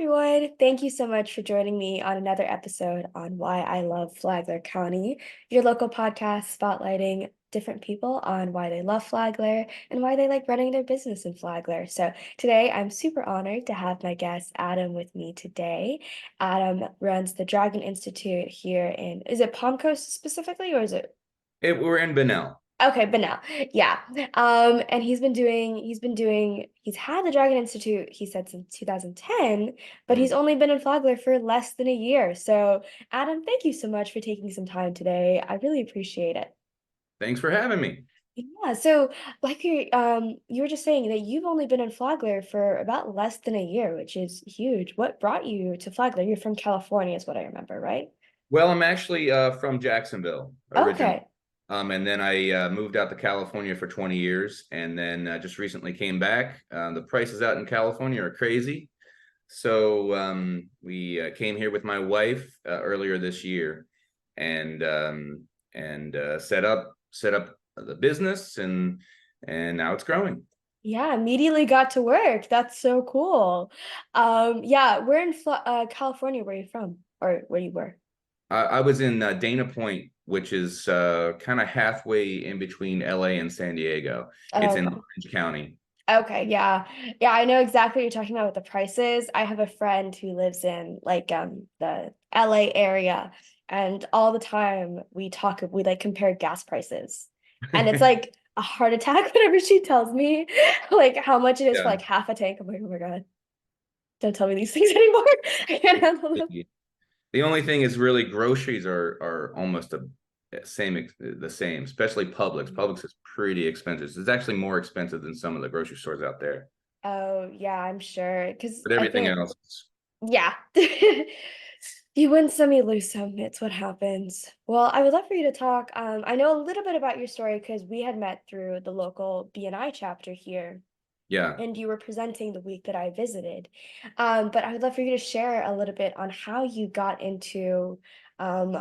everyone. Thank you so much for joining me on another episode on Why I Love Flagler County, your local podcast spotlighting different people on why they love Flagler and why they like running their business in Flagler. So today I'm super honored to have my guest Adam with me today. Adam runs the Dragon Institute here is it Palm Coast specifically, or is it We're in Benel. Okay, but now, yeah. And he's had the Dragon Institute, he said, since 2010, but he's Mm. only been in Flagler for less than a year. So, Adam, thank you so much for taking some time today. I really appreciate it. Thanks for having me. Yeah, so like you were just saying that you've only been in Flagler for about less than a year, which is huge. What brought you to Flagler? You're from California, is what I remember, right? Well, I'm actually from Jacksonville originally. Okay. And then I moved out to California for 20 years and then just recently came back. The prices out in California are crazy. So we came here with my wife earlier this year and set up the business and now it's growing. Yeah, immediately got to work. That's so cool. Yeah, we're in California. Where are you from, or where you were? I was in Dana Point, which is kind of halfway in between LA and San Diego. It's in Okay. Orange County. Okay, yeah. Yeah, I know exactly what you're talking about with the prices. I have a friend who lives in like the LA area, and all the time we like compare gas prices. And it's like a heart attack whenever she tells me like how much it is for Yeah. like half a tank. I'm like, oh my God, don't tell me these things anymore. I can't handle them. The only thing is really groceries are almost the same, especially Publix. Publix is pretty expensive. It's actually more expensive than some of the grocery stores out there. Oh, yeah, I'm sure. Because But I everything feel, else, yeah. You win some, you lose some. It's what happens. Well, I would love for you to talk. I know a little bit about your story because we had met through the local BNI chapter here, yeah. and you were presenting the week that I visited. But I would love for you to share a little bit on how you got into um,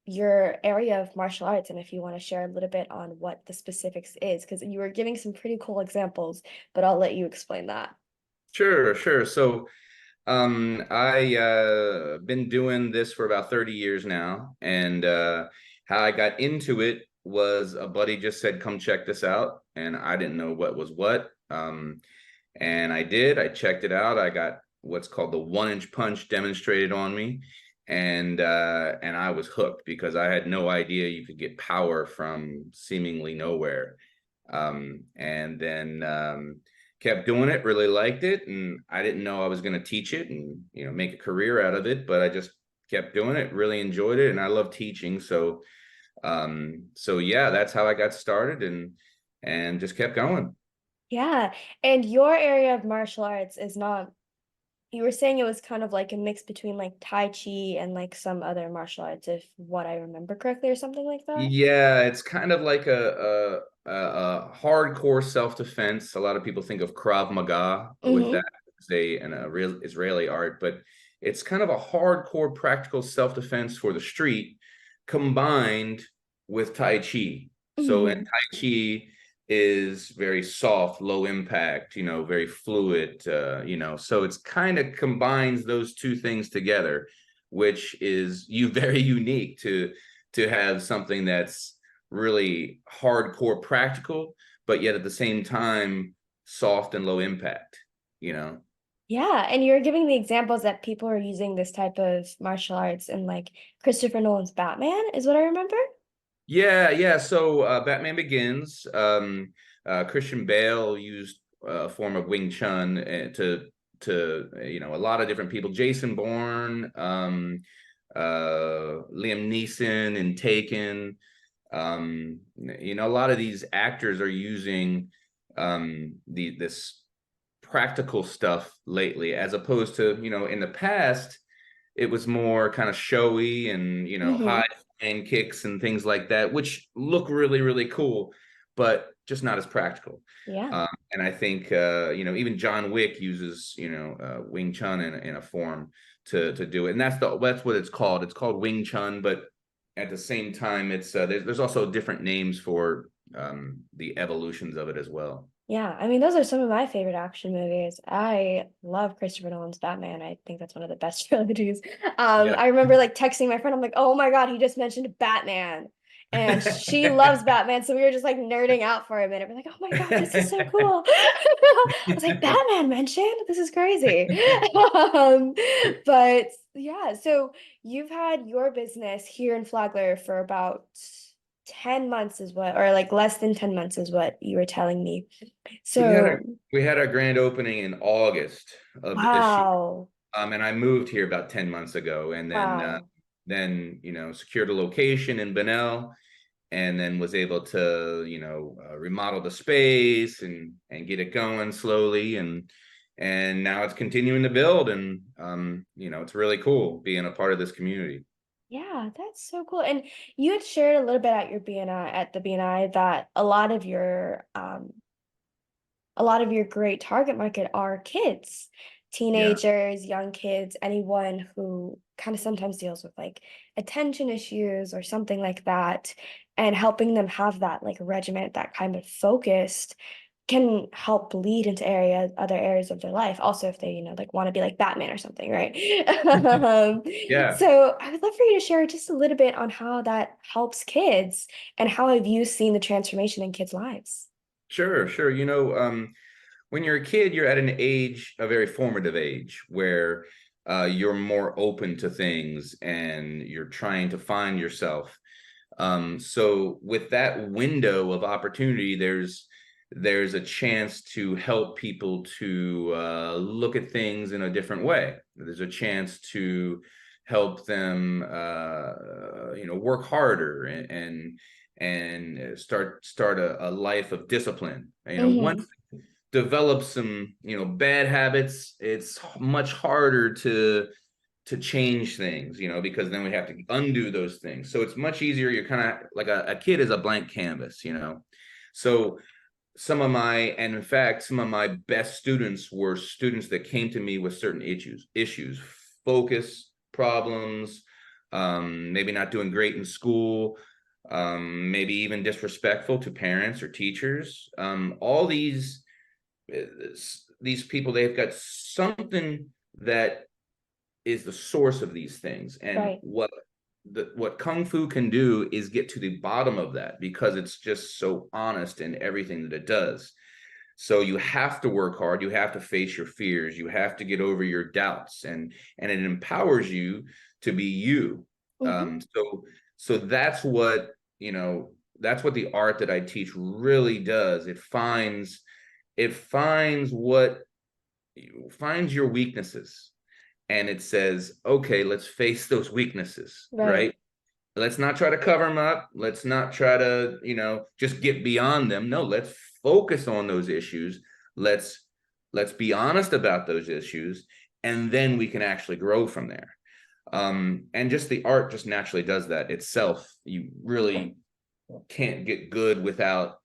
your area of martial arts, and if you want to share a little bit on what the specifics is, because you were giving some pretty cool examples, but I'll let you explain that. Sure, sure. So I been doing this for about 30 years now, and how I got into it was a buddy just said, "Come check this out," and I didn't know what was what. And I did. I checked it out. I got what's called the 1 inch punch demonstrated on me, and I was hooked because I had no idea you could get power from seemingly nowhere. And then kept doing it, really liked it, and I didn't know I was going to teach it and make a career out of it, but I just kept doing it, really enjoyed it, and I love teaching. So yeah, that's how I got started and just kept going. Yeah. And your area of martial arts is not, you were saying it was kind of like a mix between like Tai Chi and like some other martial arts, if what I remember correctly, or something like that. Yeah, it's kind of like a hardcore self-defense. A lot of people think of Krav Maga with Mm-hmm. that as a real Israeli art, but it's kind of a hardcore practical self-defense for the street combined with Tai Chi. So in Mm-hmm. Tai Chi is very soft, low impact, very fluid, so it's kind of combines those two things together, which is very unique to have something that's really hardcore practical, but yet at the same time soft and low impact, you know? Yeah. And you're giving the examples that people are using this type of martial arts in like Christopher Nolan's Batman, is what I remember. Yeah, yeah. So Batman Begins, Christian Bale used a form of Wing Chun to a lot of different people. Jason Bourne, Liam Neeson in Taken. A lot of these actors are using this practical stuff lately, as opposed to in the past it was more kind of showy and Mm-hmm. high flying kicks and things like that, which look really really cool, but just not as practical. Yeah. And I think even John Wick uses Wing Chun in a form to do it, and that's what it's called. It's called Wing Chun, but at the same time, it's there's also different names for the evolutions of it as well. Yeah, I mean, those are some of my favorite action movies. I love Christopher Nolan's Batman. I think that's one of the best trilogies. Yeah. I remember like texting my friend, I'm like, oh my God, he just mentioned Batman. And she loves Batman. So we were just like nerding out for a minute. We're like, oh my God, this is so cool. I was like, Batman mentioned? This is crazy. Um, but yeah, so you've had your business here in Flagler for about 10 months is what, or like less than 10 months is what you were telling me. We had our So, we had our grand opening in August of this year. wow, And I moved here about 10 months ago, and wow. then secured a location in Bunnell, and then was able to remodel the space and get it going slowly, and now it's continuing to build, and it's really cool being a part of this community. Yeah, that's so cool. And you had shared a little bit at your BNI, at the BNI, that a lot of your great target market are kids, Yeah, teenagers, young kids, anyone who kind of sometimes deals with like attention issues or something like that, and helping them have that like regiment, that kind of focused can help lead into other areas of their life. Also, if they, like want to be like Batman or something, right? um, yeah. so I would love for you to share just a little bit on how that helps kids and how have you seen the transformation in kids' lives? Sure, sure. When you're a kid, you're at an age, a very formative age, where you're more open to things and you're trying to find yourself. So with that window of opportunity, there's a chance to help people to look at things in a different way. There's a chance to help them, work harder and start a life of discipline. Hmm. Once develop some bad habits, it's much harder to change things, because then we have to undo those things. So it's much easier. You're kind of like a kid is a blank canvas. So and in fact, some of my best students were students that came to me with certain issues, focus problems, maybe not doing great in school, maybe even disrespectful to parents or teachers. All these people, they've got something that is the source of these things, and Right. what kung fu can do is get to the bottom of that, because it's just so honest in everything that it does. So you have to work hard, you have to face your fears, you have to get over your doubts, and it empowers you to be you. Hmm. So that's what the art that I teach really does. It finds your weaknesses, and it says, okay, let's face those weaknesses, Right. right? Let's not try to cover them up. Let's not try to just get beyond them. No, let's focus on those issues. Let's be honest about those issues, and then we can actually grow from there. And just the art just naturally does that itself. You really can't get good without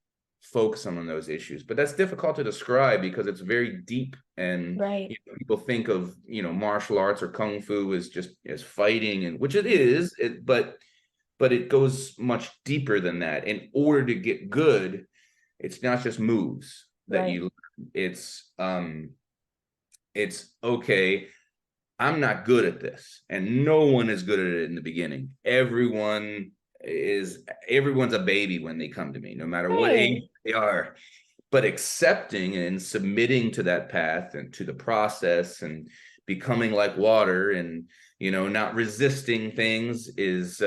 focusing on those issues, but that's difficult to describe because it's very deep. And Right. people think of martial arts or kung fu as just as fighting, and which it is, but it goes much deeper than that. In order to get good, it's not just moves that Right. you learn. It's okay, I'm not good at this, and no one is good at it in the beginning. Everyone's a baby when they come to me, no matter what age Right. they are. But accepting and submitting to that path and to the process, and becoming like water, and not resisting things is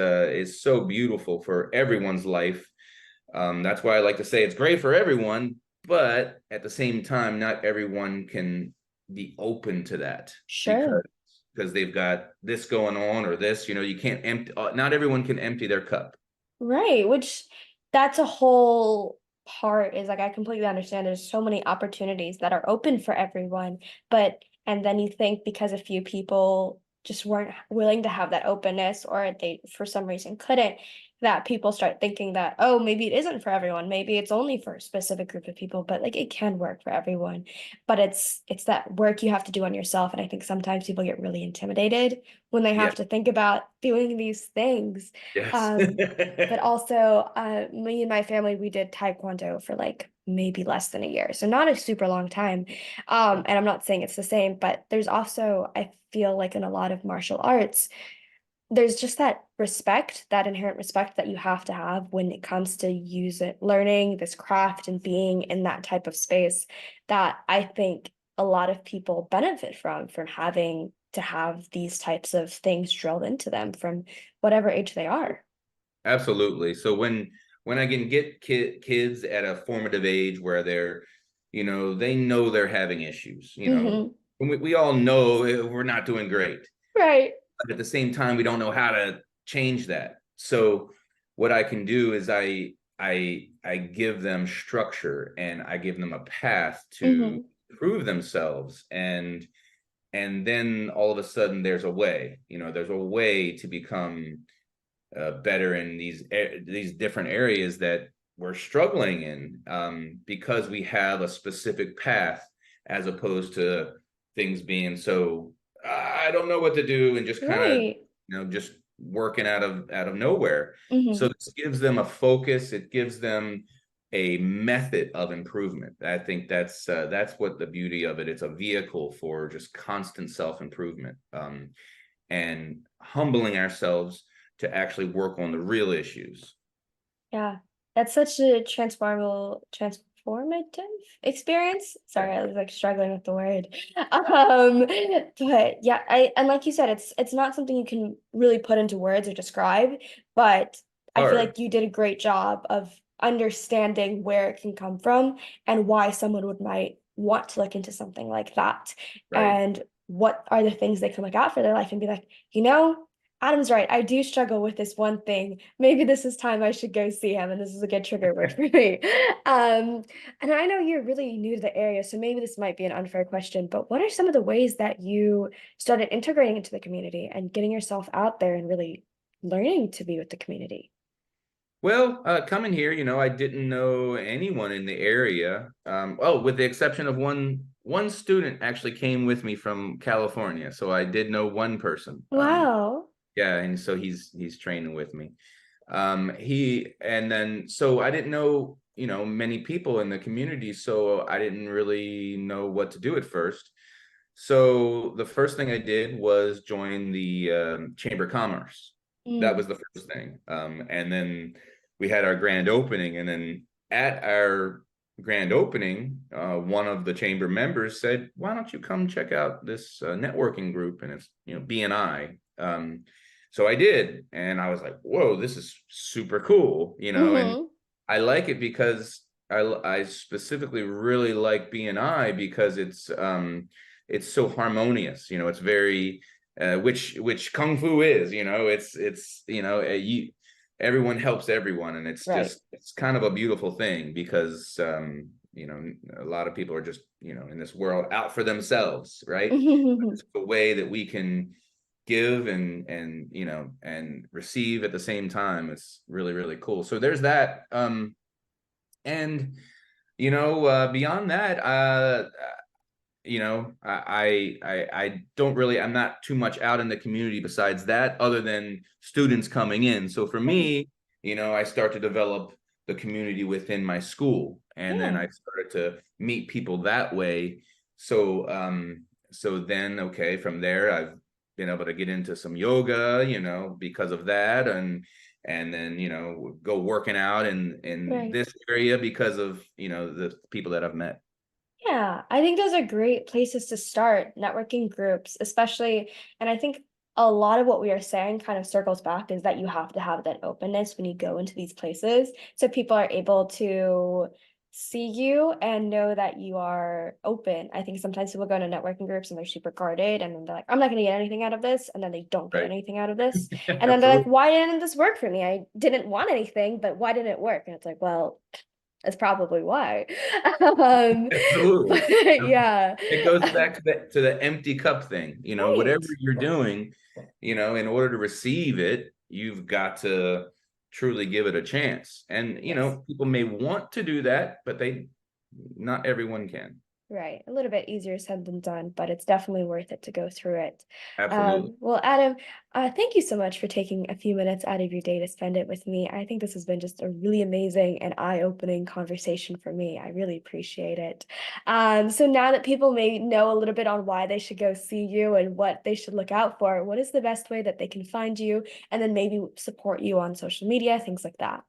so beautiful for everyone's life. That's why I like to say it's great for everyone, but at the same time, not everyone can be open to that, Sure. because they've got this going on, or this. You can't empty. Not everyone can empty their cup. Right. Which that's a whole part is like I completely understand there's so many opportunities that are open for everyone, but and then you think because a few people just weren't willing to have that openness, or they for some reason couldn't, that people start thinking that, oh, maybe it isn't for everyone, maybe it's only for a specific group of people, but like it can work for everyone. But it's that work you have to do on yourself, and I think sometimes people get really intimidated when they Yeah. have to think about doing these things. Yes. um but also, me and my family, we did taekwondo for like maybe less than a year, so not a super long time. And I'm not saying it's the same, but there's also, I feel like in a lot of martial arts, there's just that respect, that inherent respect that you have to have when it comes to learning this craft and being in that type of space, that I think a lot of people benefit from having to have these types of things drilled into them from whatever age they are. Absolutely. So when I can get kids at a formative age where they know they're having issues, Hmm. and we all know we're not doing great. Right. But at the same time, we don't know how to change that. So what I can do is I give them structure, and I give them a path to Hmm. prove themselves, and then all of a sudden there's a way to become better in these different areas that we're struggling in, because we have a specific path, as opposed to things being so I don't know what to do, and just kind of Right. just working out of nowhere. So Hmm. this gives them a focus. It gives them a method of improvement. I think that's what the beauty of it. It's a vehicle for just constant self-improvement, and humbling ourselves to actually work on the real issues. Yeah, that's such a transformative experience. Sorry, I was like struggling with the word. Um, but yeah, I and like you said, it's not something you can really put into words or describe, but I feel Hard, like you did a great job of understanding where it can come from and why someone would might want to look into something like that, right? and what are the things they can look out for their life and be like, you know, Adam's right. I do struggle with this one thing. Maybe this is time I should go see him, and this is a good trigger word for me. Um, and I know you're really new to the area, so maybe this might be an unfair question, but what are some of the ways that you started integrating into the community and getting yourself out there and really learning to be with the community? Well, coming here, I didn't know anyone in the area. Oh, with the exception of one student actually came with me from California, so I did know one person. Wow. Yeah, and so he's training with me. He and then so I didn't know many people in the community, so I didn't really know what to do at first. So the first thing I did was join the Chamber of Commerce. That Mm. was the first thing. And then we had our grand opening, and then at our grand opening, one of the chamber members said, "Why don't you come check out this networking group?" And it's BNI. So I did, and I was like, "Whoa, this is super cool!" And Mm-hmm. I like it because I specifically really like BNI because it's so harmonious. It's very which kung fu is. It's everyone helps everyone, and Right. it's kind of a beautiful thing because a lot of people are just in this world out for themselves, right? It's a way that we can give and receive at the same time. It's really, really cool. So there's that. And beyond that, I don't really, I'm not too much out in the community besides that, other than students coming in. So for Right. me, I start to develop the community within my school, and then Yeah. I started to meet people that way. So then, okay, from there, I've been able to get into some yoga, because of that, and then go working out in Right. this area because of the people that I've met. Yeah, I think those are great places to start, networking groups, especially. And I think a lot of what we are saying kind of circles back is that you have to have that openness when you go into these places. So people are able to see you and know that you are open. I think sometimes people go into networking groups and they're super guarded, and then they're like, I'm not going to get anything out of this. And then they don't get Right. anything out of this. And then they're like, Absolutely. why didn't this work for me? I didn't want anything, but why didn't it work? And it's like, well, That's probably why. Um, Absolutely. but yeah. It goes back to the empty cup thing. Whatever Right. you're doing, in order to receive it, you've got to truly give it a chance. And Yes. people may want to do that, but not everyone can. Right. A little bit easier said than done, but it's definitely worth it to go through it. Absolutely. Well, Adam, thank you so much for taking a few minutes out of your day to spend it with me. I think this has been just a really amazing and eye-opening conversation for me. I really appreciate it. So now that people may know a little bit on why they should go see you and what they should look out for, what is the best way that they can find you and then maybe support you on social media, things like that?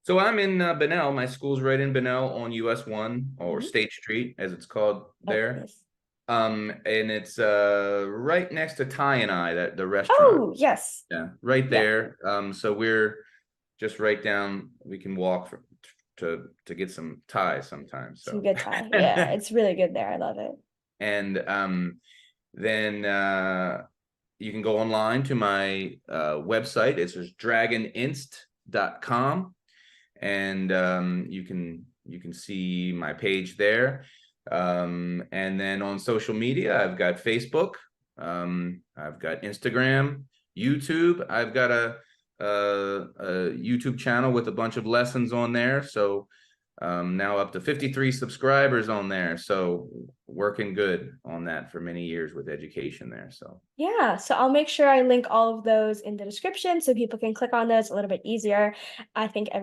So I'm in Bunnell. My school's right in Bunnell on US 1 or Mhm. State Street, as it's called Oh, there. nice. And it's right next to Ty and I, that the restaurant. Oh, yes. Yeah, right Yeah. there. So we're just right down. We can walk to get some Thai sometimes. Some So good Thai. Yeah, it's really good there. I love it. and then you can go online to my website. It's just dragoninst.com, and you can see my page there. And then on social media, I've got Facebook, I've got Instagram, YouTube. I've got a YouTube channel with a bunch of lessons on there. So now up to 53 subscribers on there. So working good on that for many years with education there. So Yeah, so I'll make sure I link all of those in the description so people can click on those a little bit easier. I think that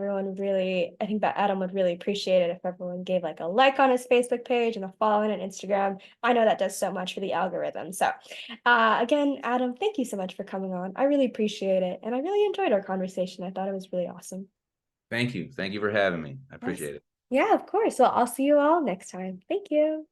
Adam would really appreciate it if everyone gave like a like on his Facebook page and a follow on Instagram. I know that does so much for the algorithm. So, again, Adam, thank you so much for coming on. I really appreciate it. And I really enjoyed our conversation. I thought it was really awesome. thank you. Thank you for having me. I Yes. appreciate it. Yeah, of course. Well, I'll see you all next time. Thank you.